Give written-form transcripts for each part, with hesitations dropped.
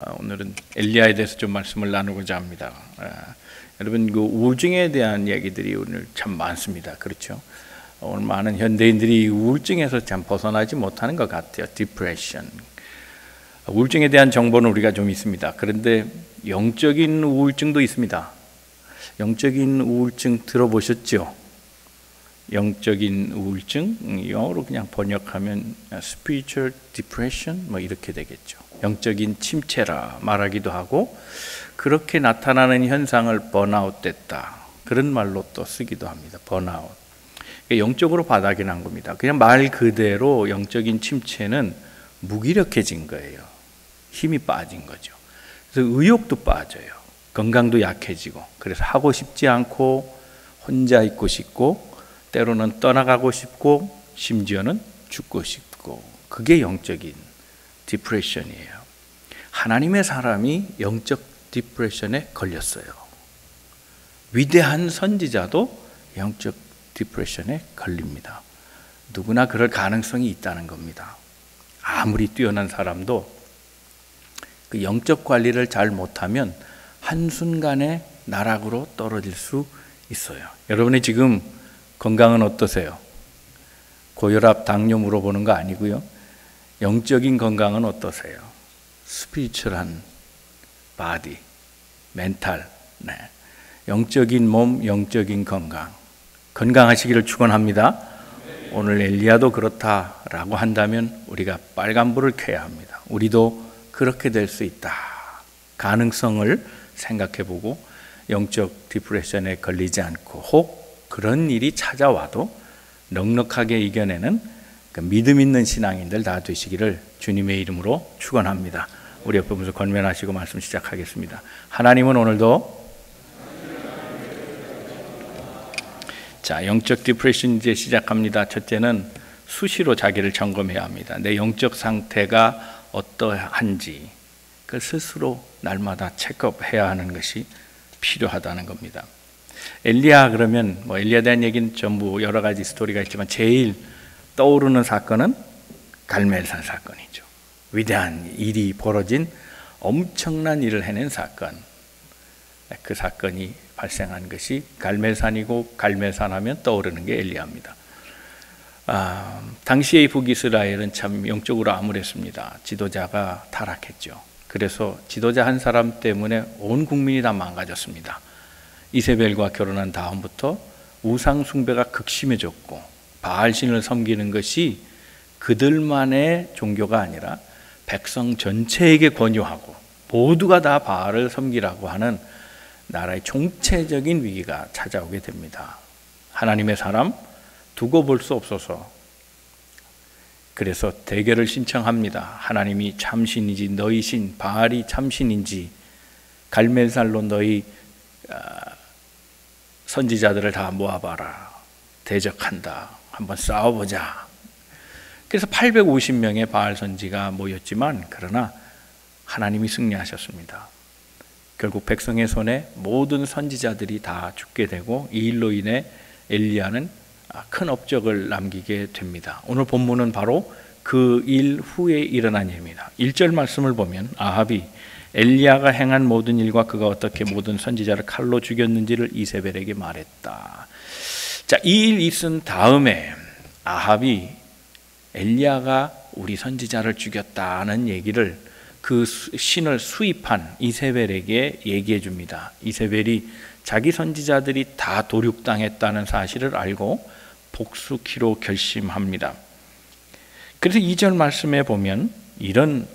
오늘은 엘리야에 대해서 좀 말씀을 나누고자 합니다. 여러분, 그 우울증에 대한 얘기들이 오늘 참 많습니다. 그렇죠? 오늘 많은 현대인들이 우울증에서 참 벗어나지 못하는 것 같아요. 디프레션. 우울증에 대한 정보는 우리가 좀 있습니다. 그런데 영적인 우울증도 있습니다. 영적인 우울증 들어보셨죠? 영적인 우울증, 영어로 그냥 번역하면 spiritual depression 뭐 이렇게 되겠죠. 영적인 침체라 말하기도 하고, 그렇게 나타나는 현상을 번아웃 됐다, 그런 말로 또 쓰기도 합니다. 번아웃. 영적으로 바닥이 난 겁니다. 그냥 말 그대로 영적인 침체는 무기력해진 거예요. 힘이 빠진 거죠. 그래서 의욕도 빠져요. 건강도 약해지고, 그래서 하고 싶지 않고 혼자 있고 싶고, 때로는 떠나가고 싶고, 심지어는 죽고 싶고, 그게 영적인 디프레션이에요. 하나님의 사람이 영적 디프레션에 걸렸어요. 위대한 선지자도 영적 디프레션에 걸립니다. 누구나 그럴 가능성이 있다는 겁니다. 아무리 뛰어난 사람도 그 영적 관리를 잘 못하면 한순간에 나락으로 떨어질 수 있어요. 여러분이 지금 건강은 어떠세요? 고혈압, 당뇨 물어보는 거 아니고요. 영적인 건강은 어떠세요? 스피리추얼한 바디, 멘탈, 네. 영적인 몸, 영적인 건강, 건강하시기를 축원합니다. 오늘 엘리야도 그렇다라고 한다면 우리가 빨간불을 켜야 합니다. 우리도 그렇게 될 수 있다, 가능성을 생각해보고 영적 디프레션에 걸리지 않고, 혹 그런 일이 찾아와도 넉넉하게 이겨내는 그 믿음 있는 신앙인들 다 되시기를 주님의 이름으로 축원합니다. 우리 옆에 보면서 권면하시고 말씀 시작하겠습니다. 하나님은 오늘도 자, 영적 디프레션 이제 시작합니다. 첫째는 수시로 자기를 점검해야 합니다. 내 영적 상태가 어떠한지 그 스스로 날마다 체크업해야 하는 것이 필요하다는 겁니다. 엘리야, 그러면 뭐 엘리야에 대한 얘기는 전부 여러 가지 스토리가 있지만 제일 떠오르는 사건은 갈멜산 사건이죠. 위대한 일이 벌어진, 엄청난 일을 해낸 사건. 그 사건이 발생한 것이 갈멜산이고, 갈멜산 하면 떠오르는 게 엘리야입니다. 당시의 북이스라엘은 참 영적으로 암울했습니다. 지도자가 타락했죠. 그래서 지도자 한 사람 때문에 온 국민이 다 망가졌습니다. 이세벨과 결혼한 다음부터 우상 숭배가 극심해졌고, 바알신을 섬기는 것이 그들만의 종교가 아니라 백성 전체에게 권유하고 모두가 다 바알을 섬기라고 하는 나라의 총체적인 위기가 찾아오게 됩니다. 하나님의 사람 두고 볼 수 없어서 그래서 대결을 신청합니다. 하나님이 참신인지 너희 신 바알이 참신인지 갈멜산로 너희 선지자들을 다 모아봐라. 대적한다. 한번 싸워보자. 그래서 850명의 바알 선지가 모였지만, 그러나 하나님이 승리하셨습니다. 결국 백성의 손에 모든 선지자들이 다 죽게 되고, 이 일로 인해 엘리야는 큰 업적을 남기게 됩니다. 오늘 본문은 바로 그 일 후에 일어난 일입니다. 1절 말씀을 보면 아합이 엘리야가 행한 모든 일과 그가 어떻게 모든 선지자를 칼로 죽였는지를 이세벨에게 말했다. 자, 이 일 있은 다음에 아합이 엘리야가 우리 선지자를 죽였다는 얘기를 그 신을 수입한 이세벨에게 얘기해 줍니다. 이세벨이 자기 선지자들이 다 도륙당했다는 사실을 알고 복수키로 결심합니다. 그래서 2절 말씀에 보면 이런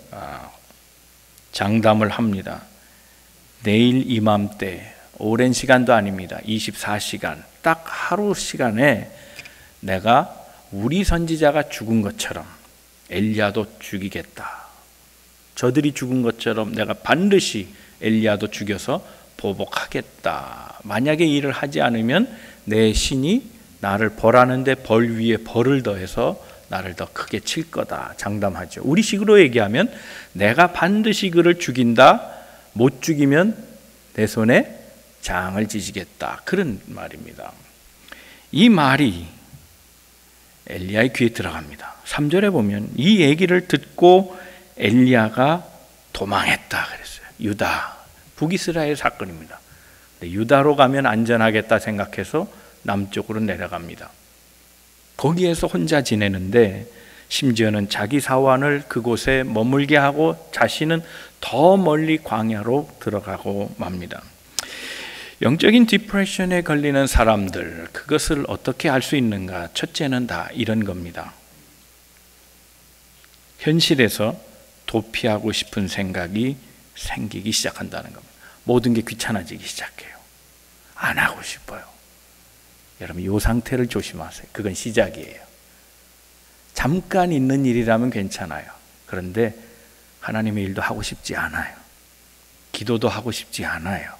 장담을 합니다. 내일 이맘때, 오랜 시간도 아닙니다. 24시간, 딱 하루 시간에 내가 우리 선지자가 죽은 것처럼 엘리야도 죽이겠다. 저들이 죽은 것처럼 내가 반드시 엘리야도 죽여서 보복하겠다. 만약에 일을 하지 않으면 내 신이 나를 벌하는데 벌 위에 벌을 더해서 나를 더 크게 칠 거다 장담하죠. 우리식으로 얘기하면 내가 반드시 그를 죽인다. 못 죽이면 내 손에 장을 지지겠다. 그런 말입니다. 이 말이 엘리야의 귀에 들어갑니다. 3절에 보면 이 얘기를 듣고 엘리야가 도망했다 그랬어요. 유다, 북이스라엘 사건입니다. 유다로 가면 안전하겠다 생각해서 남쪽으로 내려갑니다. 거기에서 혼자 지내는데 심지어는 자기 사환을 그곳에 머물게 하고 자신은 더 멀리 광야로 들어가고 맙니다. 영적인 디프레션에 걸리는 사람들, 그것을 어떻게 알 수 있는가? 첫째는 다 이런 겁니다. 현실에서 도피하고 싶은 생각이 생기기 시작한다는 겁니다. 모든 게 귀찮아지기 시작해요. 안 하고 싶어요. 여러분, 이 상태를 조심하세요. 그건 시작이에요. 잠깐 있는 일이라면 괜찮아요. 그런데 하나님의 일도 하고 싶지 않아요. 기도도 하고 싶지 않아요.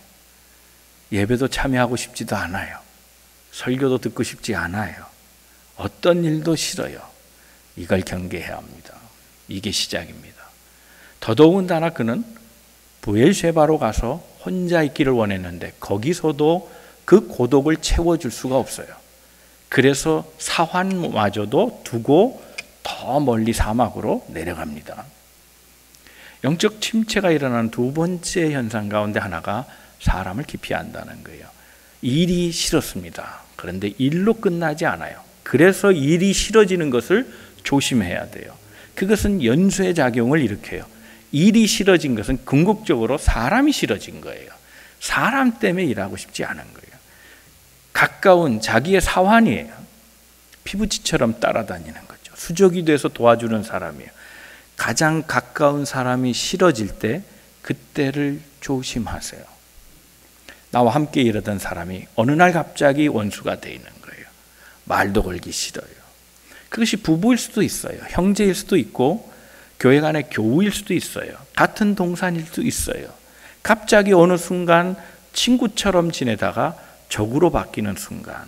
예배도 참여하고 싶지도 않아요. 설교도 듣고 싶지 않아요. 어떤 일도 싫어요. 이걸 경계해야 합니다. 이게 시작입니다. 더더군다나 그는 브엘셰바로 가서 혼자 있기를 원했는데 거기서도 그 고독을 채워줄 수가 없어요. 그래서 사환마저도 두고 더 멀리 사막으로 내려갑니다. 영적 침체가 일어나는 두 번째 현상 가운데 하나가 사람을 기피한다는 거예요. 일이 싫었습니다. 그런데 일로 끝나지 않아요. 그래서 일이 싫어지는 것을 조심해야 돼요. 그것은 연쇄 작용을 일으켜요. 일이 싫어진 것은 궁극적으로 사람이 싫어진 거예요. 사람 때문에 일하고 싶지 않은 거예요. 가까운 자기의 사환이에요. 피부치처럼 따라다니는 거죠. 수족이 돼서 도와주는 사람이에요. 가장 가까운 사람이 싫어질 때 그때를 조심하세요. 나와 함께 일하던 사람이 어느 날 갑자기 원수가 되어 있는 거예요. 말도 걸기 싫어요. 그것이 부부일 수도 있어요. 형제일 수도 있고 교회 간의 교우일 수도 있어요. 같은 동산일 수도 있어요. 갑자기 어느 순간 친구처럼 지내다가 적으로 바뀌는 순간,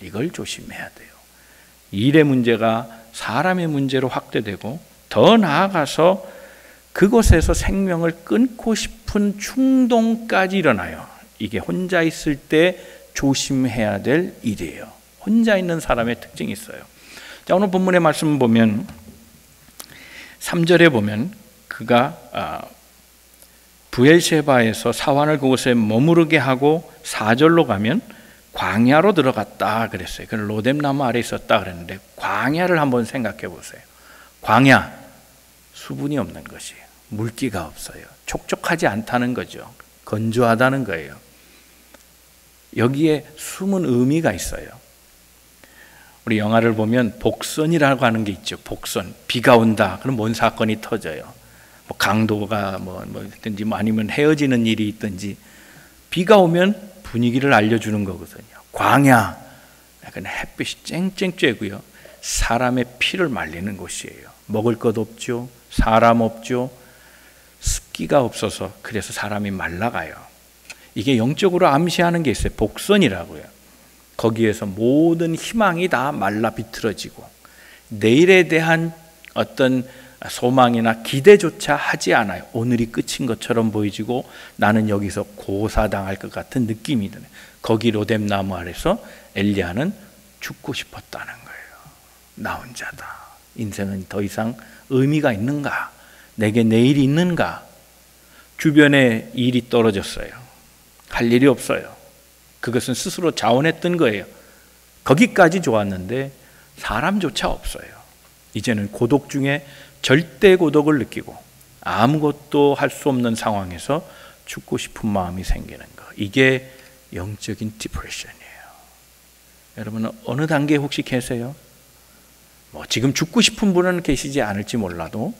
이걸 조심해야 돼요. 일의 문제가 사람의 문제로 확대되고 더 나아가서 그곳에서 생명을 끊고 싶은 충동까지 일어나요. 이게 혼자 있을 때 조심해야 될 일이에요. 혼자 있는 사람의 특징이 있어요. 자, 오늘 본문의 말씀을 보면 3절에 보면 그가 브엘셰바에서 사환을 그곳에 머무르게 하고 4절로 가면 광야로 들어갔다 그랬어요. 그 로뎀나무 아래 있었다 그랬는데 광야를 한번 생각해 보세요. 광야, 수분이 없는 것이에요. 물기가 없어요. 촉촉하지 않다는 거죠. 건조하다는 거예요. 여기에 숨은 의미가 있어요. 우리 영화를 보면 복선이라고 하는 게 있죠. 복선. 비가 온다. 그럼 뭔 사건이 터져요. 뭐 강도가 있든지 아니면 헤어지는 일이 있든지 비가 오면 분위기를 알려주는 거거든요. 광야. 약간 햇빛이 쨍쨍 쬐고요. 사람의 피를 말리는 곳이에요. 먹을 것 없죠. 사람 없죠. 습기가 없어서 그래서 사람이 말라가요. 이게 영적으로 암시하는 게 있어요. 복선이라고요. 거기에서 모든 희망이 다 말라 비틀어지고 내일에 대한 어떤 소망이나 기대조차 하지 않아요. 오늘이 끝인 것처럼 보이지고 나는 여기서 고사당할 것 같은 느낌이 드네요. 거기 로뎀나무 아래서 엘리야는 죽고 싶었다는 거예요. 나 혼자다. 인생은 더 이상 의미가 있는가? 내게 내일이 있는가? 주변에 일이 떨어졌어요. 할 일이 없어요. 그것은 스스로 자원했던 거예요. 거기까지 좋았는데 사람조차 없어요. 이제는 고독 중에 절대 고독을 느끼고 아무것도 할 수 없는 상황에서 죽고 싶은 마음이 생기는 거. 이게 영적인 디프레션이에요. 여러분은 어느 단계에 혹시 계세요? 지금 죽고 싶은 분은 계시지 않을지 몰라도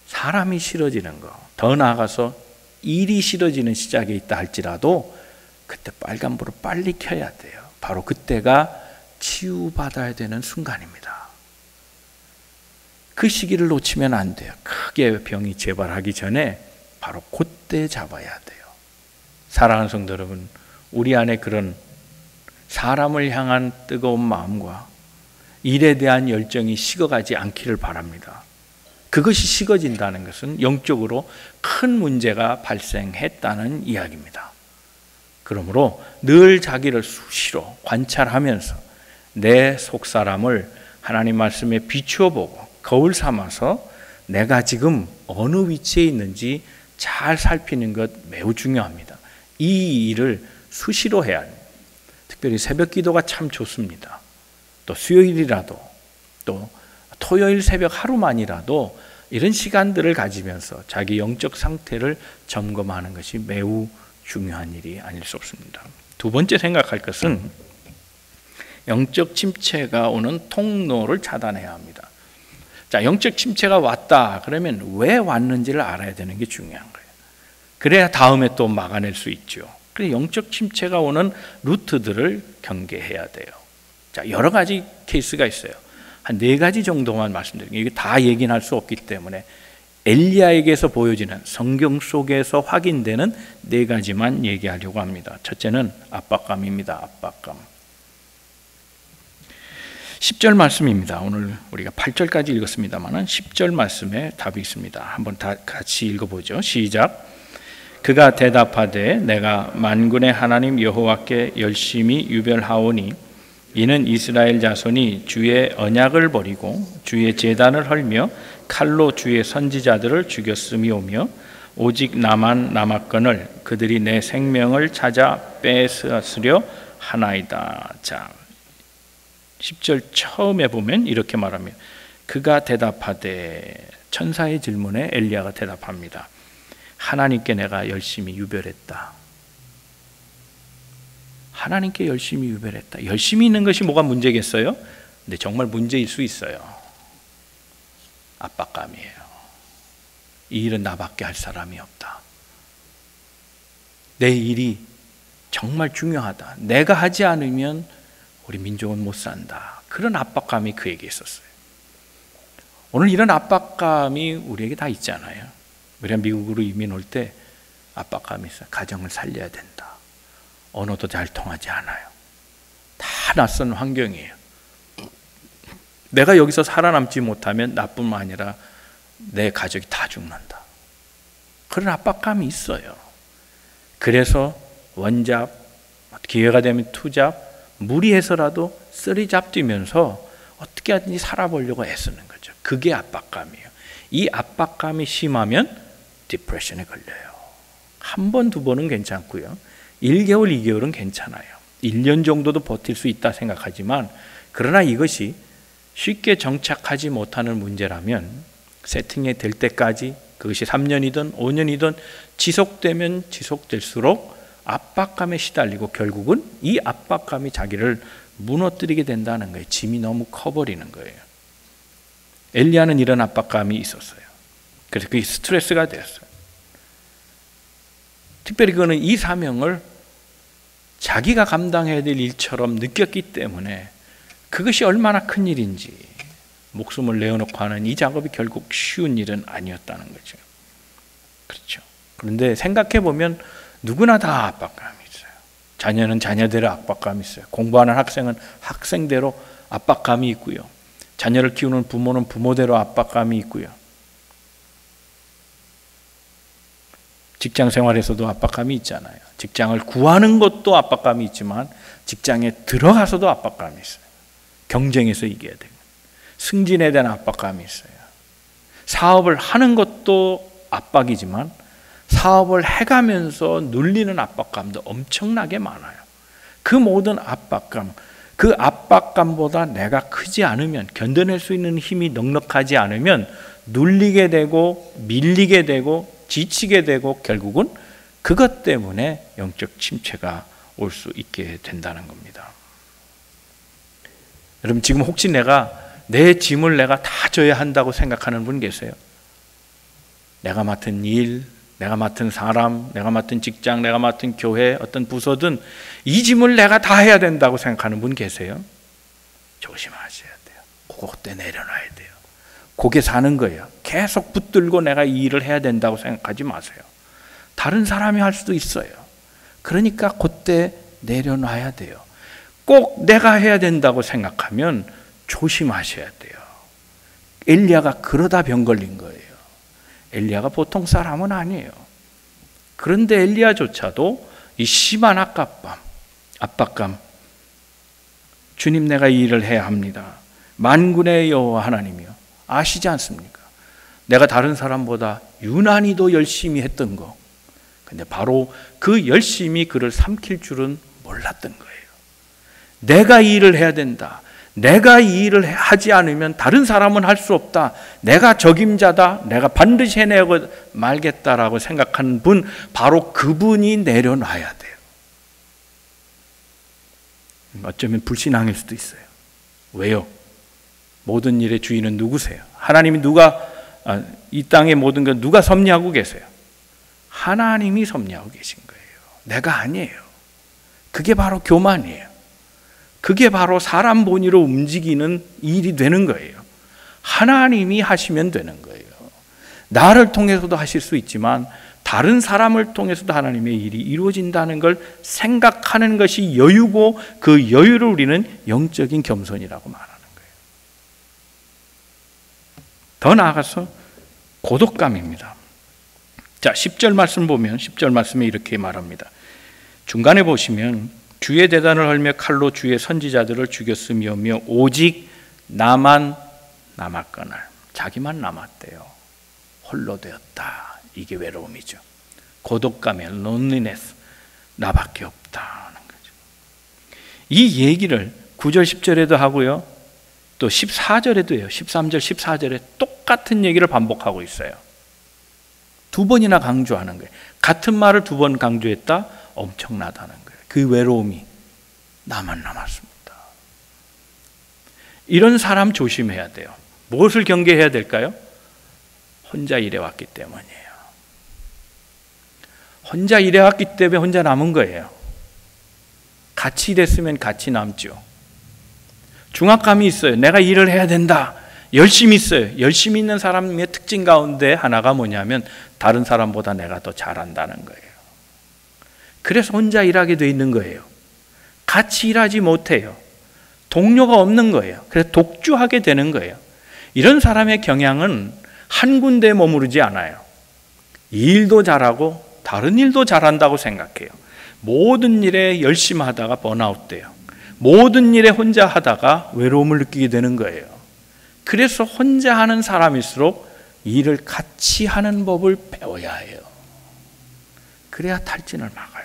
사람이 싫어지는 거, 더 나아가서 일이 싫어지는 시작에 있다 할지라도 그때 빨간불을 빨리 켜야 돼요. 바로 그때가 치유받아야 되는 순간입니다. 그 시기를 놓치면 안 돼요. 크게 병이 재발하기 전에 바로 그때 잡아야 돼요. 사랑하는 성도 여러분, 우리 안에 그런 사람을 향한 뜨거운 마음과 일에 대한 열정이 식어가지 않기를 바랍니다. 그것이 식어진다는 것은 영적으로 큰 문제가 발생했다는 이야기입니다. 그러므로 늘 자기를 수시로 관찰하면서 내 속사람을 하나님 말씀에 비추어 보고 거울 삼아서 내가 지금 어느 위치에 있는지 잘 살피는 것 매우 중요합니다. 이 일을 수시로 해야 합니다. 특별히 새벽 기도가 참 좋습니다. 또 수요일이라도 또 토요일 새벽 하루만이라도 이런 시간들을 가지면서 자기 영적 상태를 점검하는 것이 매우 중요한 일이 아닐 수 없습니다. 두 번째 생각할 것은 영적 침체가 오는 통로를 차단해야 합니다. 자, 영적 침체가 왔다 그러면 왜 왔는지를 알아야 되는 게 중요한 거예요. 그래야 다음에 또 막아낼 수 있죠. 그래서 영적 침체가 오는 루트들을 경계해야 돼요. 자, 여러 가지 케이스가 있어요. 한 4가지 정도만 말씀드릴게요. 이게 다 얘기는 할 수 없기 때문에 엘리야에게서 보여지는 성경 속에서 확인되는 4가지만 얘기하려고 합니다. 첫째는 압박감입니다. 압박감. 10절 말씀입니다. 오늘 우리가 8절까지 읽었습니다만 10절 말씀에 답이 있습니다. 한번 다 같이 읽어보죠. 시작. 그가 대답하되 내가 만군의 하나님 여호와께 열심히 유별하오니 이는 이스라엘 자손이 주의 언약을 버리고 주의 제단을 헐며 칼로 주의 선지자들을 죽였음이오며 오직 나만 남았거늘 그들이 내 생명을 찾아 뺏으려 하나이다. 자, 10절 처음에 보면 이렇게 말합니다. 그가 대답하되, 천사의 질문에 엘리야가 대답합니다. 하나님께 내가 열심히 유별했다. 하나님께 열심히 유별했다. 열심히 있는 것이 뭐가 문제겠어요? 근데 정말 문제일 수 있어요. 압박감이에요. 이 일은 나밖에 할 사람이 없다. 내 일이 정말 중요하다. 내가 하지 않으면 우리 민족은 못 산다. 그런 압박감이 그에게 있었어요. 오늘 이런 압박감이 우리에게 다 있잖아요. 우리가 미국으로 이민 올 때 압박감이 있어요. 가정을 살려야 된다. 언어도 잘 통하지 않아요. 다 낯선 환경이에요. 내가 여기서 살아남지 못하면 나뿐만 아니라 내 가족이 다 죽는다. 그런 압박감이 있어요. 그래서 원잡, 기회가 되면 투잡, 무리해서라도 쓰리잡 뛰면서 어떻게 하든지 살아보려고 애쓰는 거죠. 그게 압박감이에요. 이 압박감이 심하면 디프레션에 걸려요. 한 번, 두 번은 괜찮고요. 1개월, 2개월은 괜찮아요. 1년 정도도 버틸 수 있다 생각하지만 그러나 이것이 쉽게 정착하지 못하는 문제라면 세팅이 될 때까지 그것이 3년이든 5년이든 지속되면 지속될수록 압박감에 시달리고 결국은 이 압박감이 자기를 무너뜨리게 된다는 거예요. 짐이 너무 커버리는 거예요. 엘리야는 이런 압박감이 있었어요. 그래서 그게 스트레스가 되었어요. 특별히 그는 이 사명을 자기가 감당해야 될 일처럼 느꼈기 때문에 그것이 얼마나 큰 일인지 목숨을 내어놓고 하는 이 작업이 결국 쉬운 일은 아니었다는 거죠. 그렇죠. 그런데 생각해 보면 누구나 다 압박감이 있어요. 자녀는 자녀대로 압박감이 있어요. 공부하는 학생은 학생대로 압박감이 있고요. 자녀를 키우는 부모는 부모대로 압박감이 있고요. 직장 생활에서도 압박감이 있잖아요. 직장을 구하는 것도 압박감이 있지만 직장에 들어가서도 압박감이 있어요. 경쟁에서 이겨야 되고 승진에 대한 압박감이 있어요. 사업을 하는 것도 압박이지만 사업을 해가면서 눌리는 압박감도 엄청나게 많아요. 그 모든 압박감, 그 압박감보다 내가 크지 않으면, 견뎌낼 수 있는 힘이 넉넉하지 않으면 눌리게 되고 밀리게 되고 지치게 되고 결국은 그것 때문에 영적 침체가 올 수 있게 된다는 겁니다. 여러분, 지금 혹시 내 짐을 내가 다 져야 한다고 생각하는 분 계세요? 내가 맡은 일, 내가 맡은 사람, 내가 맡은 직장, 내가 맡은 교회, 어떤 부서든 이 짐을 내가 다 해야 된다고 생각하는 분 계세요? 조심하셔야 돼요. 그때 내려놔야 돼요. 그게 사는 거예요. 계속 붙들고 내가 이 일을 해야 된다고 생각하지 마세요. 다른 사람이 할 수도 있어요. 그러니까 그때 내려놔야 돼요. 꼭 내가 해야 된다고 생각하면 조심하셔야 돼요. 엘리야가 그러다 병 걸린 거예요. 엘리야가 보통 사람은 아니에요. 그런데 엘리야조차도 이 심한 압박감, 주님 내가 이 일을 해야 합니다. 만군의 여호와 하나님이요, 아시지 않습니까? 내가 다른 사람보다 유난히 더 열심히 했던 거. 근데 바로 그 열심히 그를 삼킬 줄은 몰랐던 거예요. 내가 이 일을 해야 된다. 내가 이 일을 하지 않으면 다른 사람은 할 수 없다. 내가 적임자다. 내가 반드시 해내고 말겠다라고 생각하는 분, 바로 그분이 내려놔야 돼요. 어쩌면 불신앙일 수도 있어요. 왜요? 모든 일의 주인은 누구세요? 하나님이 이 땅의 모든 것 누가 섭리하고 계세요? 하나님이 섭리하고 계신 거예요. 내가 아니에요. 그게 바로 교만이에요. 그게 바로 사람 본의로 움직이는 일이 되는 거예요. 하나님이 하시면 되는 거예요. 나를 통해서도 하실 수 있지만 다른 사람을 통해서도 하나님의 일이 이루어진다는 걸 생각하는 것이 여유고, 그 여유를 우리는 영적인 겸손이라고 말하는 거예요. 더 나아가서 고독감입니다. 자, 10절 말씀 보면 10절 말씀에 이렇게 말합니다. 중간에 보시면 주의 대단을 헐며 칼로 주의 선지자들을 죽였으며 오직 나만 남았거늘. 자기만 남았대요. 홀로 되었다. 이게 외로움이죠. 고독감의 loneliness, 나밖에 없다는 거죠. 이 얘기를 9절 10절에도 하고요, 또 14절에도 해요. 13절 14절에 똑같은 얘기를 반복하고 있어요. 두 번이나 강조하는 거예요. 같은 말을 두 번 강조했다? 엄청나다는 거예요. 그 외로움이 나만 남았습니다. 이런 사람 조심해야 돼요. 무엇을 경계해야 될까요? 혼자 일해왔기 때문이에요. 혼자 일해왔기 때문에 혼자 남은 거예요. 같이 일했으면 같이 남죠. 중압감이 있어요. 내가 일을 해야 된다. 열심히 있어요. 열심히 있는 사람의 특징 가운데 하나가 뭐냐면 다른 사람보다 내가 더 잘한다는 거예요. 그래서 혼자 일하게 돼 있는 거예요. 같이 일하지 못해요. 동료가 없는 거예요. 그래서 독주하게 되는 거예요. 이런 사람의 경향은 한 군데에 머무르지 않아요. 이 일도 잘하고 다른 일도 잘한다고 생각해요. 모든 일에 열심히 하다가 번아웃 돼요. 모든 일에 혼자 하다가 외로움을 느끼게 되는 거예요. 그래서 혼자 하는 사람일수록 일을 같이 하는 법을 배워야 해요. 그래야 탈진을 막아요.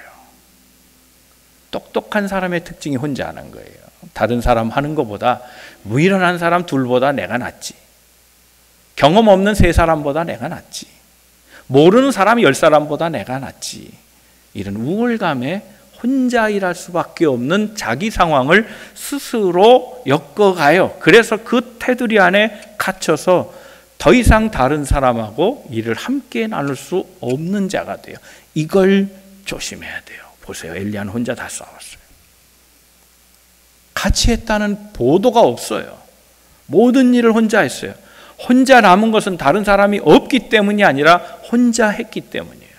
똑똑한 사람의 특징이 혼자 하는 거예요. 다른 사람 하는 것보다, 무일어난 사람 둘보다 내가 낫지. 경험 없는 세 사람보다 내가 낫지. 모르는 사람 10사람보다 내가 낫지. 이런 우월감에 혼자 일할 수밖에 없는 자기 상황을 스스로 엮어가요. 그래서 그 테두리 안에 갇혀서 더 이상 다른 사람하고 일을 함께 나눌 수 없는 자가 돼요. 이걸 조심해야 돼요. 보세요. 엘리야는 혼자 다 싸웠어요. 같이 했다는 보도가 없어요. 모든 일을 혼자 했어요. 혼자 남은 것은 다른 사람이 없기 때문이 아니라 혼자 했기 때문이에요.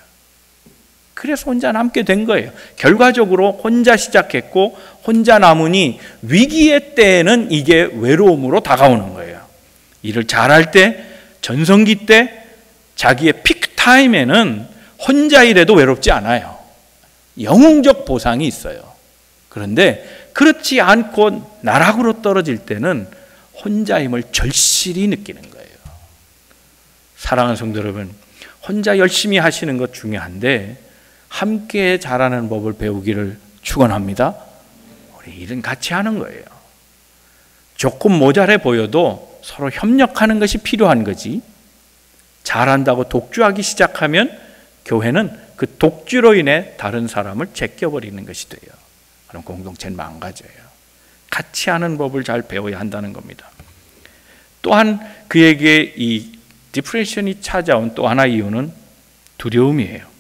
그래서 혼자 남게 된 거예요. 결과적으로 혼자 시작했고 혼자 남으니 위기의 때에는 이게 외로움으로 다가오는 거예요. 일을 잘할 때, 전성기 때, 자기의 피크 타임에는 혼자 일해도 외롭지 않아요. 영웅적 보상이 있어요. 그런데 그렇지 않고 나락으로 떨어질 때는 혼자임을 절실히 느끼는 거예요. 사랑하는 성도 여러분, 혼자 열심히 하시는 것 중요한데 함께 잘하는 법을 배우기를 축원합니다. 우리 일은 같이 하는 거예요. 조금 모자래 보여도 서로 협력하는 것이 필요한 거지, 잘한다고 독주하기 시작하면 교회는 그 독주로 인해 다른 사람을 제껴버리는 것이 돼요. 그럼 공동체는 망가져요. 같이 하는 법을 잘 배워야 한다는 겁니다. 또한 그에게 이 디프레션이 찾아온 또 하나의 이유는 두려움이에요.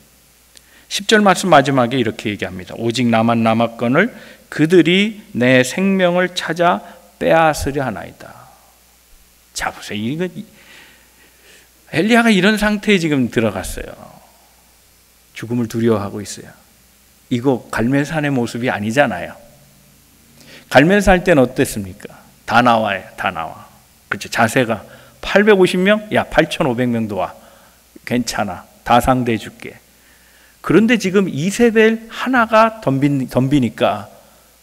10절 말씀 마지막에 이렇게 얘기합니다. 오직 나만 남았거늘 그들이 내 생명을 찾아 빼앗으려 하나이다. 자, 보세요. 이거 엘리야가 이런 상태에 지금 들어갔어요. 죽음을 두려워하고 있어요. 이거 갈멜산의 모습이 아니잖아요. 갈멜산 할 때는 어땠습니까? 다 나와요. 다 나와. 그렇죠. 자세가 850명? 야, 8,500명도 와. 괜찮아. 다 상대해 줄게. 그런데 지금 이세벨 하나가 덤비니까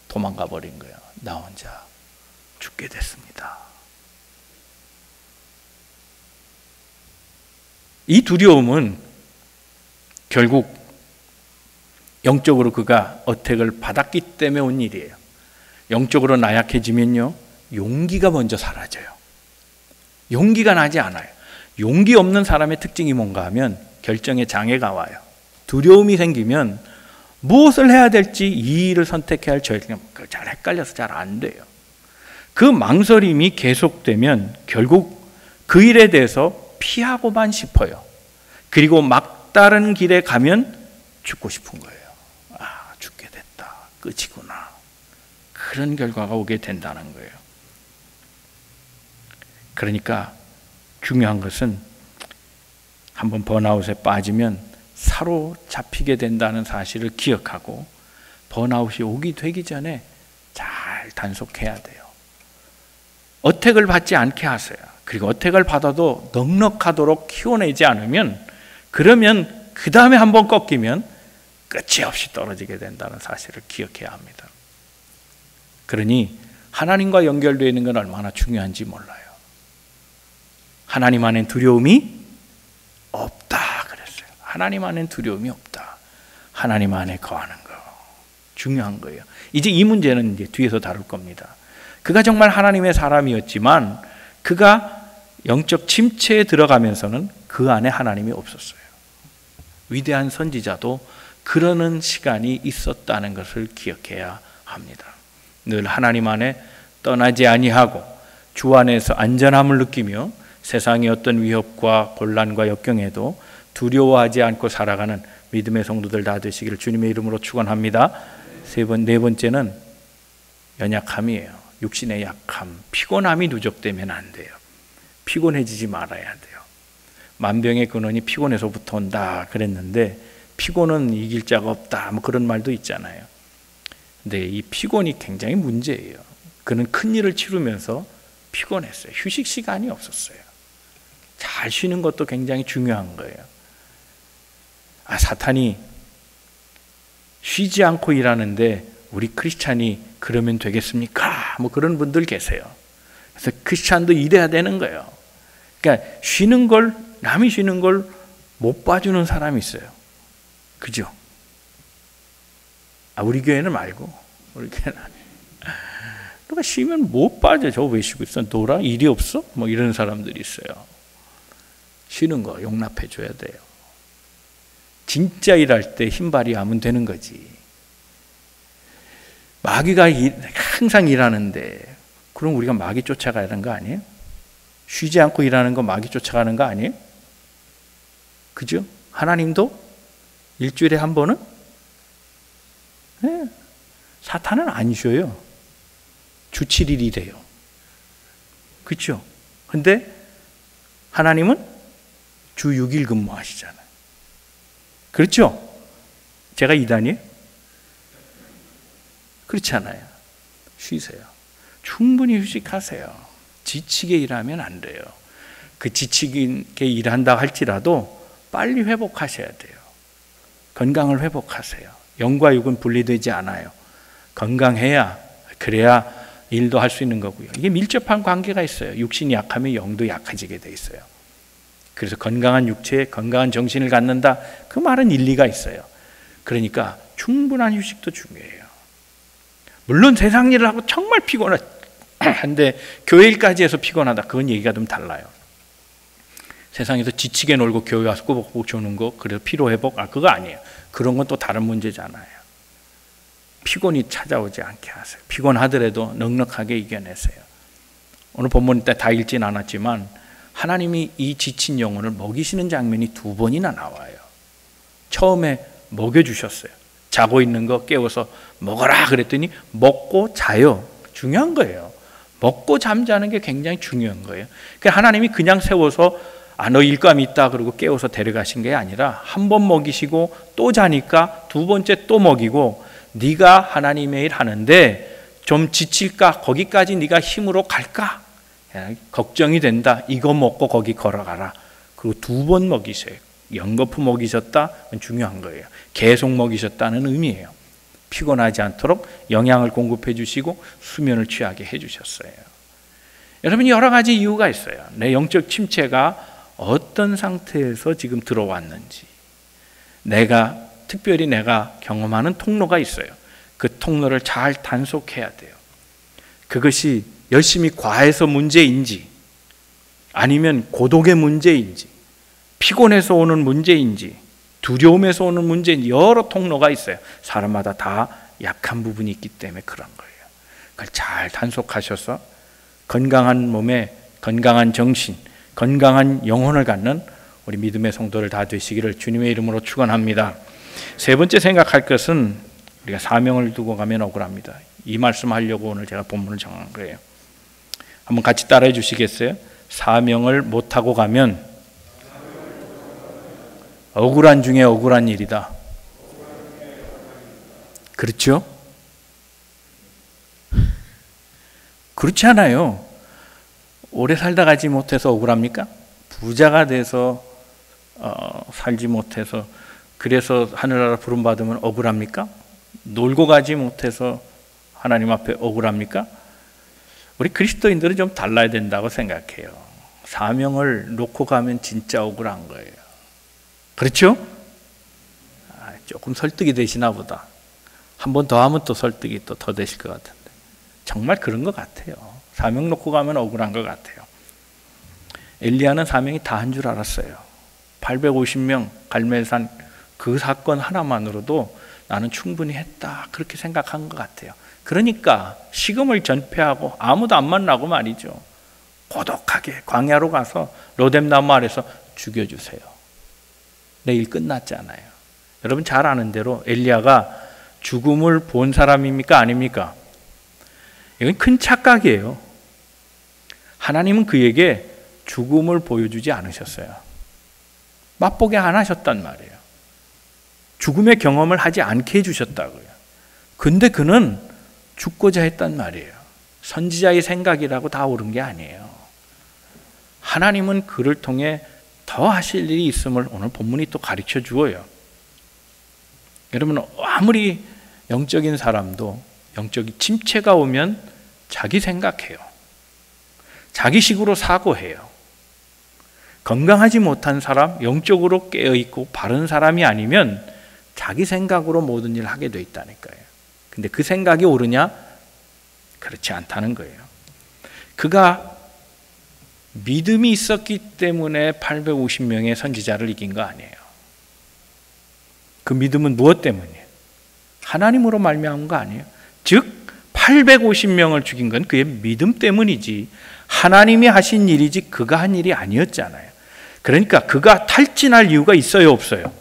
도망가 버린 거예요. 나 혼자 죽게 됐습니다. 이 두려움은 결국 영적으로 그가 어택을 받았기 때문에 온 일이에요. 영적으로 나약해지면요, 용기가 먼저 사라져요. 용기가 나지 않아요. 용기 없는 사람의 특징이 뭔가 하면 결정에 장애가 와요. 두려움이 생기면 무엇을 해야 될지, 이 일을 선택해야 할지 잘 헷갈려서 잘 안 돼요. 그 망설임이 계속되면 결국 그 일에 대해서 피하고만 싶어요. 그리고 막다른 길에 가면 죽고 싶은 거예요. 아, 죽게 됐다, 끝이구나. 그런 결과가 오게 된다는 거예요. 그러니까 중요한 것은 한번 번아웃에 빠지면 사로잡히게 된다는 사실을 기억하고 번아웃이 되기 전에 잘 단속해야 돼요. 어택을 받지 않게 하세요. 그리고 어택을 받아도 넉넉하도록 키워내지 않으면, 그러면 그 다음에 한번 꺾이면 끝이 없이 떨어지게 된다는 사실을 기억해야 합니다. 그러니 하나님과 연결되어 있는 건 얼마나 중요한지 몰라요. 하나님 안엔 두려움이 없다 그랬어요. 하나님 안엔 두려움이 없다. 하나님 안에 거하는 거 중요한 거예요. 이제 이 문제는 이제 뒤에서 다룰 겁니다. 그가 정말 하나님의 사람이었지만 그가 영적 침체에 들어가면서는 그 안에 하나님이 없었어요. 위대한 선지자도 그러는 시간이 있었다는 것을 기억해야 합니다. 늘 하나님 안에 떠나지 아니하고 주 안에서 안전함을 느끼며 세상의 어떤 위협과 곤란과 역경에도 두려워하지 않고 살아가는 믿음의 성도들 다 되시기를 주님의 이름으로 축원합니다. 네 번째는 연약함이에요. 육신의 약함, 피곤함이 누적되면 안 돼요. 피곤해지지 말아야 돼요. 만병의 근원이 피곤에서부터 온다 그랬는데 피곤은 이길 자가 없다, 뭐 그런 말도 있잖아요. 근데 이 피곤이 굉장히 문제예요. 그는 큰 일을 치르면서 피곤했어요. 휴식 시간이 없었어요. 잘 쉬는 것도 굉장히 중요한 거예요. 사탄이 쉬지 않고 일하는데 우리 크리스찬이 그러면 되겠습니까? 뭐 그런 분들 계세요. 그래서 크리스찬도 일해야 되는 거예요. 그러니까 쉬는 걸, 남이 쉬는 걸 못 봐주는 사람이 있어요. 그죠? 우리 교회는 말고, 우리 교회는 누가 쉬면 못 빠져. 저 왜 쉬고 있어? 놀아? 일이 없어? 뭐 이런 사람들이 있어요. 쉬는 거 용납해 줘야 돼요. 진짜 일할 때 힘발이 하면 되는 거지. 마귀가 항상 일하는데 그럼 우리가 마귀 쫓아가야 하는 거 아니에요? 쉬지 않고 일하는 거 마귀 쫓아가는 거 아니에요? 그죠? 하나님도 일주일에 한 번은? 네. 사탄은 안 쉬어요. 주 7일이래요. 그렇죠? 근데 하나님은 주 6일 근무하시잖아요. 그렇죠? 제가 이단이에요? 그렇지 않아요. 쉬세요. 충분히 휴식하세요. 지치게 일하면 안 돼요. 그 지치게 일한다 할지라도 빨리 회복하셔야 돼요. 건강을 회복하세요. 영과 육은 분리되지 않아요. 건강해야, 그래야 일도 할 수 있는 거고요. 이게 밀접한 관계가 있어요. 육신이 약하면 영도 약해지게 돼 있어요. 그래서 건강한 육체에 건강한 정신을 갖는다. 그 말은 일리가 있어요. 그러니까 충분한 휴식도 중요해요. 물론 세상 일을 하고 정말 피곤한데 교회 일까지 해서 피곤하다. 그건 얘기가 좀 달라요. 세상에서 지치게 놀고 교회 와서 꾸벅꾸벅 조는 거, 그래서 피로회복, 그거 아니에요. 그런 건 또 다른 문제잖아요. 피곤이 찾아오지 않게 하세요. 피곤하더라도 넉넉하게 이겨내세요. 오늘 본문 때 다 읽진 않았지만 하나님이 이 지친 영혼을 먹이시는 장면이 2번이나 나와요. 처음에 먹여주셨어요. 자고 있는 거 깨워서 먹어라 그랬더니 먹고 자요. 중요한 거예요. 먹고 잠자는 게 굉장히 중요한 거예요. 그러니까 하나님이 그냥 세워서 너 일감이 있다 그러고 깨워서 데려가신 게 아니라 한 번 먹이시고 또 자니까 2번째 또 먹이고, 네가 하나님의 일 하는데 좀 지칠까? 거기까지 네가 힘으로 갈까? 걱정이 된다. 이거 먹고 거기 걸어가라. 그리고 2번 먹이세요. 연거푸 먹이셨다? 중요한 거예요. 계속 먹이셨다는 의미예요. 피곤하지 않도록 영양을 공급해 주시고 수면을 취하게 해 주셨어요. 여러분, 여러 가지 이유가 있어요. 내 영적 침체가 어떤 상태에서 지금 들어왔는지, 특별히 내가 경험하는 통로가 있어요. 그 통로를 잘 단속해야 돼요. 그것이 열심히 과해서 문제인지, 아니면 고독의 문제인지, 피곤해서 오는 문제인지, 두려움에서 오는 문제인지, 여러 통로가 있어요. 사람마다 다 약한 부분이 있기 때문에 그런 거예요. 그걸 잘 단속하셔서 건강한 몸에 건강한 정신, 건강한 영혼을 갖는 우리 믿음의 성도를 다 되시기를 주님의 이름으로 축원합니다. 세 번째 생각할 것은 우리가 사명을 두고 가면 억울합니다. 이 말씀하려고 오늘 제가 본문을 정한 거예요. 한번 같이 따라해 주시겠어요? 사명을 못하고 가면 억울한 중에 억울한 일이다. 그렇죠? 그렇지 않아요. 오래 살다 가지 못해서 억울합니까? 부자가 돼서 살지 못해서 그래서 하늘나라 부름받으면 억울합니까? 놀고 가지 못해서 하나님 앞에 억울합니까? 우리 그리스도인들은 좀 달라야 된다고 생각해요. 사명을 놓고 가면 진짜 억울한 거예요. 그렇죠? 조금 설득이 되시나 보다. 한 번 더 하면 또 설득이 또 더 되실 것 같은데. 정말 그런 것 같아요. 사명 놓고 가면 억울한 것 같아요. 엘리야는 사명이 다 한 줄 알았어요. 850명 갈멜산 그 사건 하나만으로도 나는 충분히 했다, 그렇게 생각한 것 같아요. 그러니까 식음을 전폐하고 아무도 안 만나고 말이죠, 고독하게 광야로 가서 로뎀나무 아래서 죽여주세요. 내일 끝났잖아요. 여러분 잘 아는 대로 엘리야가 죽음을 본 사람입니까? 아닙니까? 이건 큰 착각이에요. 하나님은 그에게 죽음을 보여주지 않으셨어요. 맛보게 안 하셨단 말이에요. 죽음의 경험을 하지 않게 해주셨다고요. 근데 그는 죽고자 했단 말이에요. 선지자의 생각이라고 다 옳은 게 아니에요. 하나님은 그를 통해 더 하실 일이 있음을 오늘 본문이 또 가르쳐 주어요. 여러분 아무리 영적인 사람도 영적인 침체가 오면 자기 생각해요. 자기식으로 사고해요. 건강하지 못한 사람, 영적으로 깨어있고 바른 사람이 아니면 자기 생각으로 모든 일을 하게 돼 있다니까요. 근데 그 생각이 옳으냐? 그렇지 않다는 거예요. 그가 믿음이 있었기 때문에 850명의 선지자를 이긴 거 아니에요. 그 믿음은 무엇 때문이에요? 하나님으로 말미암은 거 아니에요? 즉 850명을 죽인 건 그의 믿음 때문이지 하나님이 하신 일이지 그가 한 일이 아니었잖아요. 그러니까 그가 탈진할 이유가 있어요, 없어요?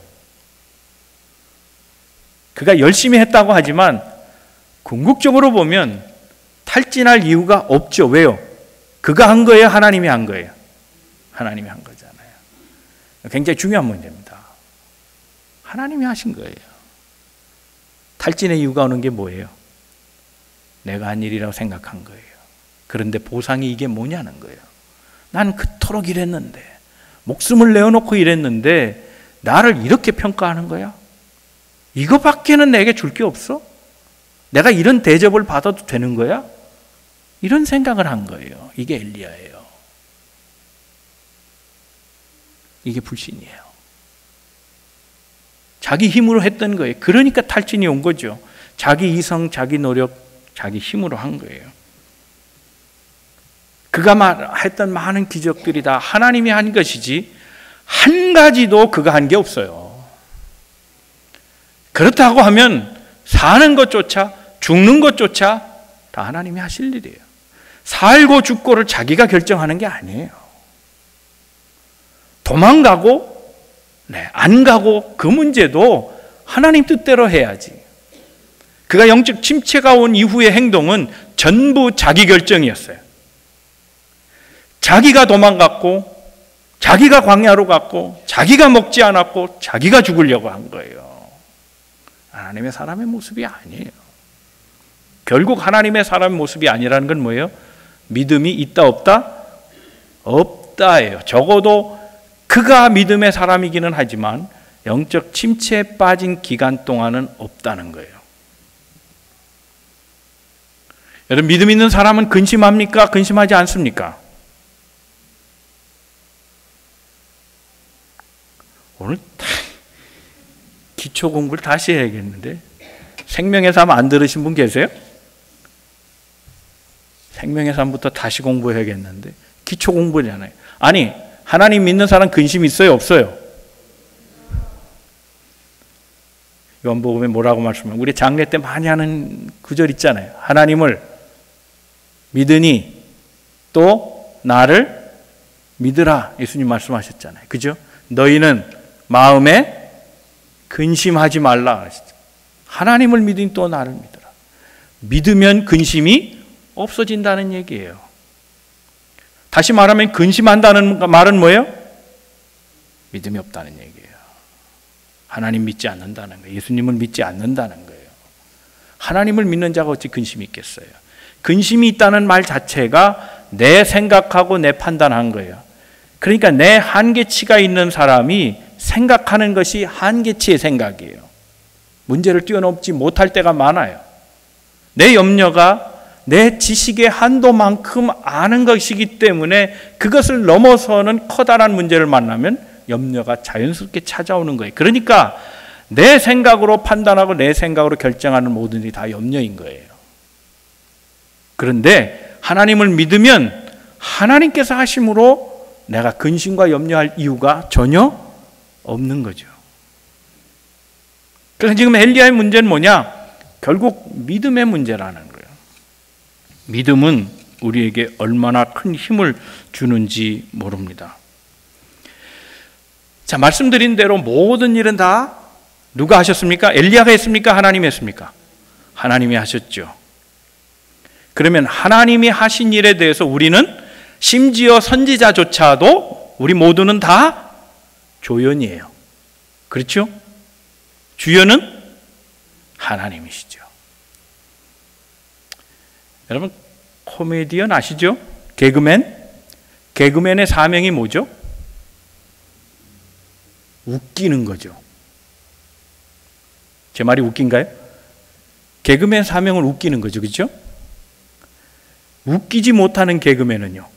그가 열심히 했다고 하지만 궁극적으로 보면 탈진할 이유가 없죠. 왜요? 그가 한 거예요? 하나님이 한 거예요? 하나님이 한 거잖아요. 굉장히 중요한 문제입니다. 하나님이 하신 거예요. 탈진의 이유가 오는 게 뭐예요? 내가 한 일이라고 생각한 거예요. 그런데 보상이 이게 뭐냐는 거예요. 난 그토록 일했는데, 목숨을 내어놓고 일했는데 나를 이렇게 평가하는 거야? 이거밖에는 내게 줄 게 없어? 내가 이런 대접을 받아도 되는 거야? 이런 생각을 한 거예요. 이게 엘리야예요. 이게 불신이에요. 자기 힘으로 했던 거예요. 그러니까 탈진이 온 거죠. 자기 이성, 자기 노력, 자기 힘으로 한 거예요. 그가 했던 많은 기적들이 다 하나님이 한 것이지 한 가지도 그가 한 게 없어요. 그렇다고 하면 사는 것조차 죽는 것조차 다 하나님이 하실 일이에요. 살고 죽고를 자기가 결정하는 게 아니에요. 도망가고 안 가고 그 문제도 하나님 뜻대로 해야지. 그가 영적 침체가 온 이후의 행동은 전부 자기 결정이었어요. 자기가 도망갔고 자기가 광야로 갔고 자기가 먹지 않았고 자기가 죽으려고 한 거예요. 하나님의 사람의 모습이 아니에요. 결국 하나님의 사람의 모습이 아니라는 건 뭐예요? 믿음이 있다 없다? 없다예요. 적어도 그가 믿음의 사람이기는 하지만 영적 침체에 빠진 기간 동안은 없다는 거예요. 여러분 믿음 있는 사람은 근심합니까? 근심하지 않습니까? 오늘 기초 공부를 다시 해야겠는데. 생명의 삶 안 들으신 분 계세요? 생명의 삶부터 다시 공부해야겠는데. 기초 공부잖아요. 아니, 하나님 믿는 사람 근심 있어요, 없어요? 요한복음에 뭐라고 말씀해요? 우리 장례 때 많이 하는 구절 있잖아요. 하나님을 믿으니 또 나를 믿으라. 예수님 말씀하셨잖아요. 그죠? 너희는 마음에 근심하지 말라 그러셨죠. 하나님을 믿으니 또 나를 믿으라. 믿으면 근심이 없어진다는 얘기예요. 다시 말하면 근심한다는 말은 뭐예요? 믿음이 없다는 얘기예요. 하나님 믿지 않는다는 거예요. 예수님을 믿지 않는다는 거예요. 하나님을 믿는 자가 어찌 근심이 있겠어요? 근심이 있다는 말 자체가 내 생각하고 내 판단한 거예요. 그러니까 내 한계치가 있는 사람이 생각하는 것이 한계치의 생각이에요. 문제를 뛰어넘지 못할 때가 많아요. 내 염려가 내 지식의 한도만큼 아는 것이기 때문에 그것을 넘어서는 커다란 문제를 만나면 염려가 자연스럽게 찾아오는 거예요. 그러니까 내 생각으로 판단하고 내 생각으로 결정하는 모든 일이 다 염려인 거예요. 그런데 하나님을 믿으면 하나님께서 하심으로 내가 근심과 염려할 이유가 전혀 없는 거죠. 그래서 지금 엘리야의 문제는 뭐냐? 결국 믿음의 문제라는 거예요. 믿음은 우리에게 얼마나 큰 힘을 주는지 모릅니다. 자, 말씀드린 대로 모든 일은 다 누가 하셨습니까? 엘리야가 했습니까? 하나님이 했습니까? 하나님이 하셨죠. 그러면 하나님이 하신 일에 대해서 우리는 심지어 선지자조차도 우리 모두는 다 조연이에요. 그렇죠? 주연은 하나님이시죠. 여러분, 코미디언 아시죠? 개그맨? 개그맨의 사명이 뭐죠? 웃기는 거죠. 제 말이 웃긴가요? 개그맨 사명은 웃기는 거죠. 그렇죠? 웃기지 못하는 개그맨은요.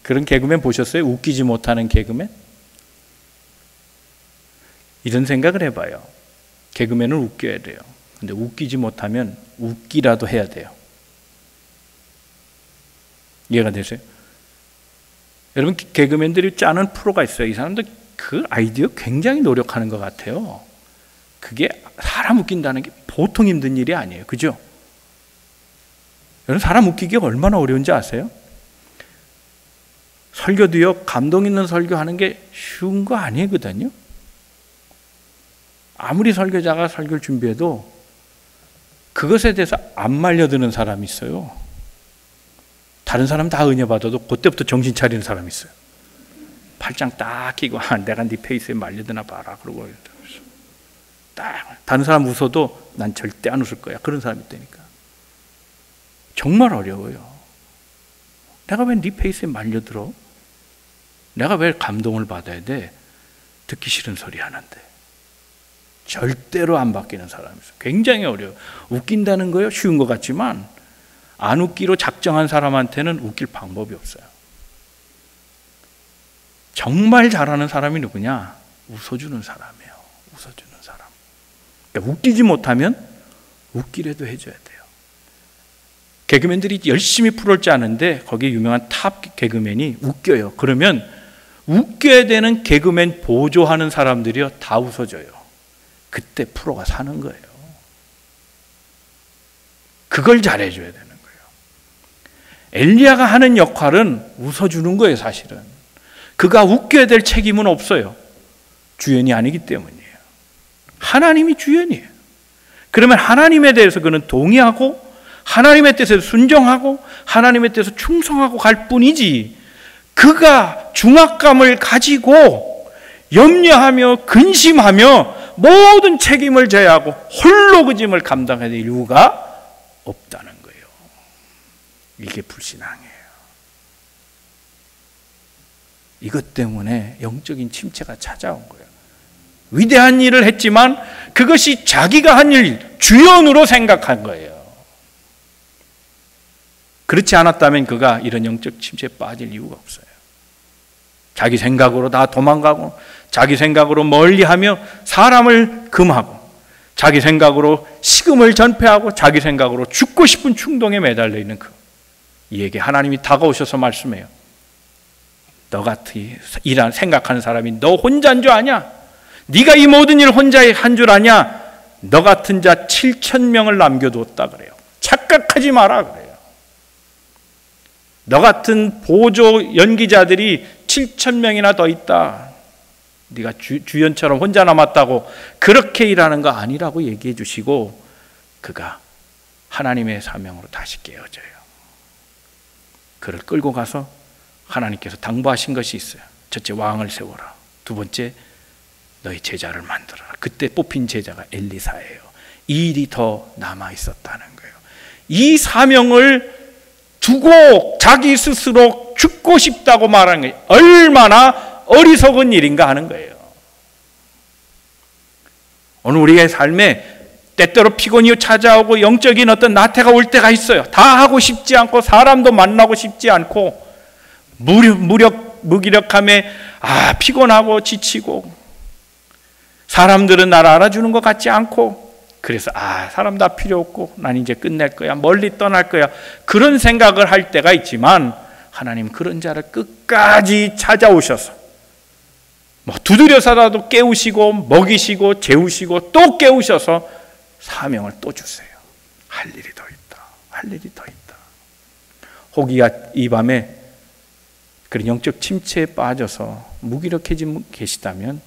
그런 개그맨 보셨어요? 웃기지 못하는 개그맨? 이런 생각을 해봐요. 개그맨은 웃겨야 돼요. 근데 웃기지 못하면 웃기라도 해야 돼요. 이해가 되세요? 여러분, 개그맨들이 짜는 프로가 있어요. 이 사람들 그 아이디어 굉장히 노력하는 것 같아요. 그게 사람 웃긴다는 게 보통 힘든 일이 아니에요. 그죠? 여러분, 사람 웃기기가 얼마나 어려운지 아세요? 설교도요, 감동 있는 설교하는 게 쉬운 거 아니거든요. 아무리 설교자가 설교를 준비해도 그것에 대해서 안 말려드는 사람이 있어요. 다른 사람 다 은혜 받아도 그때부터 정신 차리는 사람이 있어요. 팔짱 딱 끼고 내가 네 페이스에 말려드나 봐라 그러고 딱 다른 사람 웃어도 난 절대 안 웃을 거야. 그런 사람이 있다니까. 정말 어려워요. 내가 왜 네 페이스에 말려들어? 내가 왜 감동을 받아야 돼? 듣기 싫은 소리 하는데. 절대로 안 바뀌는 사람이 있어요. 굉장히 어려워요. 웃긴다는 거요? 쉬운 것 같지만 안 웃기로 작정한 사람한테는 웃길 방법이 없어요. 정말 잘하는 사람이 누구냐? 웃어주는 사람이에요. 웃어주는 사람. 그러니까 웃기지 못하면 웃기라도 해줘야 돼요. 개그맨들이 열심히 프로를 짜는데 거기에 유명한 탑 개그맨이 웃겨요. 그러면 웃겨야 되는 개그맨 보조하는 사람들이요 다 웃어줘요. 그때 프로가 사는 거예요. 그걸 잘해줘야 되는 거예요. 엘리야가 하는 역할은 웃어주는 거예요. 사실은 그가 웃겨야 될 책임은 없어요. 주연이 아니기 때문이에요. 하나님이 주연이에요. 그러면 하나님에 대해서 그는 동의하고 하나님의 뜻에 순종하고 하나님의 뜻에 충성하고 갈 뿐이지, 그가 중압감을 가지고 염려하며 근심하며 모든 책임을 져야 하고 홀로 그 짐을 감당해야 될 이유가 없다는 거예요. 이게 불신앙이에요. 이것 때문에 영적인 침체가 찾아온 거예요. 위대한 일을 했지만 그것이 자기가 한 일, 주연으로 생각한 거예요. 그렇지 않았다면 그가 이런 영적 침체에 빠질 이유가 없어요. 자기 생각으로 다 도망가고, 자기 생각으로 멀리하며 사람을 금하고, 자기 생각으로 식음을 전폐하고, 자기 생각으로 죽고 싶은 충동에 매달려 있는 이에게 하나님이 다가오셔서 말씀해요. 너 같이 생각하는 사람이 너 혼자인 줄 아냐? 네가 이 모든 일 혼자 한 줄 아냐? 너 같은 자 7,000명을 남겨두었다 그래요. 착각하지 마라 그래요. 너 같은 보조 연기자들이 7,000명이나 더 있다. 네가 주연처럼 혼자 남았다고 그렇게 일하는 거 아니라고 얘기해 주시고, 그가 하나님의 사명으로 다시 깨어져요. 그를 끌고 가서 하나님께서 당부하신 것이 있어요. 첫째, 왕을 세워라. 두 번째, 너희 제자를 만들어라. 그때 뽑힌 제자가 엘리사예요. 이 일이 더 남아 있었다는 거예요. 이 사명을 두고 자기 스스로 죽고 싶다고 말하는 거예요. 얼마나 어리석은 일인가 하는 거예요. 오늘 우리의 삶에 때때로 피곤이 찾아오고 영적인 어떤 나태가 올 때가 있어요. 다 하고 싶지 않고, 사람도 만나고 싶지 않고, 무기력함에 피곤하고 지치고, 사람들은 나를 알아주는 것 같지 않고, 그래서 사람 다 필요 없고 난 이제 끝낼 거야, 멀리 떠날 거야, 그런 생각을 할 때가 있지만, 하나님 그런 자를 끝까지 찾아오셔서 두드려서라도 깨우시고 먹이시고 재우시고 또 깨우셔서 사명을 또 주세요. 할 일이 더 있다. 할 일이 더 있다. 호기가 이 밤에 그런 영적 침체에 빠져서 무기력해지고 계시다면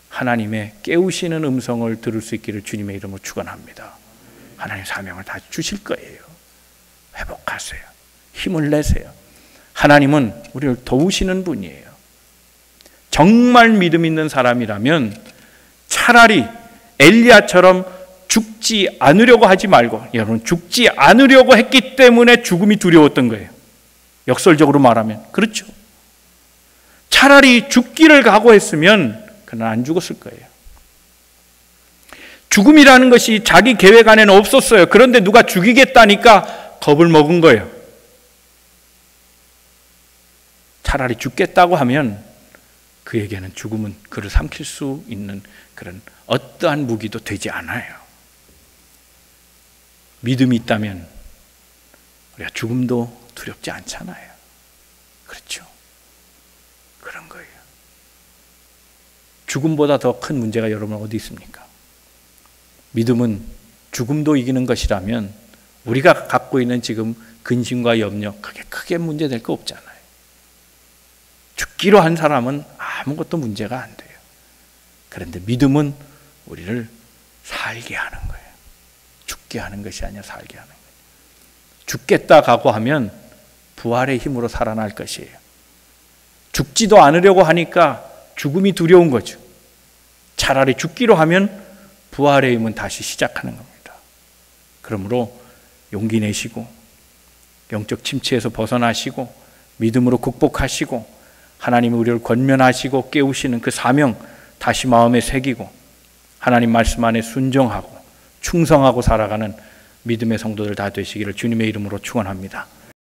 하나님의 깨우시는 음성을 들을 수 있기를 주님의 이름으로 축원합니다. 하나님 사명을 다 주실 거예요. 회복하세요. 힘을 내세요. 하나님은 우리를 도우시는 분이에요. 정말 믿음 있는 사람이라면 차라리 엘리야처럼 죽지 않으려고 하지 말고, 여러분 죽지 않으려고 했기 때문에 죽음이 두려웠던 거예요. 역설적으로 말하면 그렇죠. 차라리 죽기를 각오했으면 그는 안 죽었을 거예요. 죽음이라는 것이 자기 계획 안에는 없었어요. 그런데 누가 죽이겠다니까 겁을 먹은 거예요. 차라리 죽겠다고 하면 그에게는 죽음은 그를 삼킬 수 있는 그런 어떠한 무기도 되지 않아요. 믿음이 있다면 우리가 죽음도 두렵지 않잖아요. 그렇죠? 그런 거예요. 죽음보다 더 큰 문제가 여러분 어디 있습니까? 믿음은 죽음도 이기는 것이라면 우리가 갖고 있는 지금 근심과 염려, 그게 크게 문제될 거 없잖아요. 죽기로 한 사람은 아무것도 문제가 안 돼요. 그런데 믿음은 우리를 살게 하는 거예요. 죽게 하는 것이 아니라 살게 하는 거예요. 죽겠다 각오하면 부활의 힘으로 살아날 것이에요. 죽지도 않으려고 하니까 죽음이 두려운 거죠. 차라리 죽기로 하면 부활의 힘은 다시 시작하는 겁니다. 그러므로 용기 내시고 영적 침체에서 벗어나시고 믿음으로 극복하시고 하나님이 우리를 권면하시고 깨우시는 그 사명 다시 마음에 새기고 하나님 말씀 안에 순종하고 충성하고 살아가는 믿음의 성도들 다 되시기를 주님의 이름으로 축원합니다.